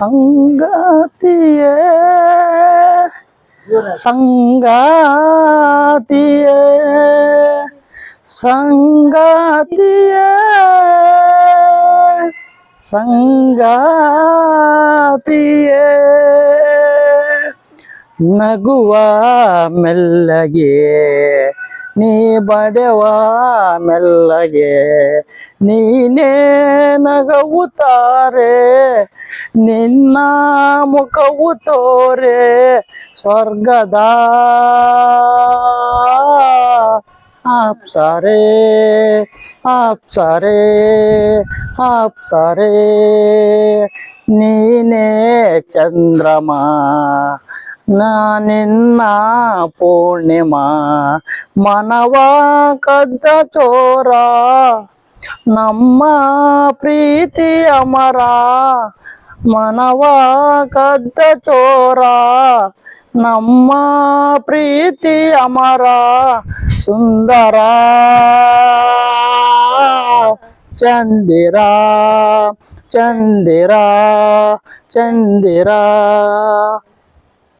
ಸಂಗಾತಿಯೇ ಸಂಗಾತಿಯೇ ಸಂಗಾತಿಯೇ ಸಂಗಾತಿಯೇ ನಗುವ ಮೆಲ್ಲಗೆ ನೀ ಬಡೆವ ಮೆಲ್ಲಗೆ ನೀನೇ ನಗುತ್ತಾರೆ ನಿನ್ನ ಮುಖವು ತೋರೆ ಸ್ವರ್ಗದ ಅಪ್ಸರೆ ಅಪ್ಸರೆ ಅಪ್ಸರೆ ನೀನೇ ಚಂದ್ರಮ ನಿನ್ನ ಪೂರ್ಣಿಮಾ ಮನವ ಕದ್ದ ಚೋರ ನಮ್ಮ ಪ್ರೀತಿ ಅಮರ ಮನವ ಕದ್ದ ಚೋರ ನಮ್ಮ ಪ್ರೀತಿ ಅಮರ ಸುಂದರ ಚಂದಿರ ಚಂದಿರ ಚಂದಿರ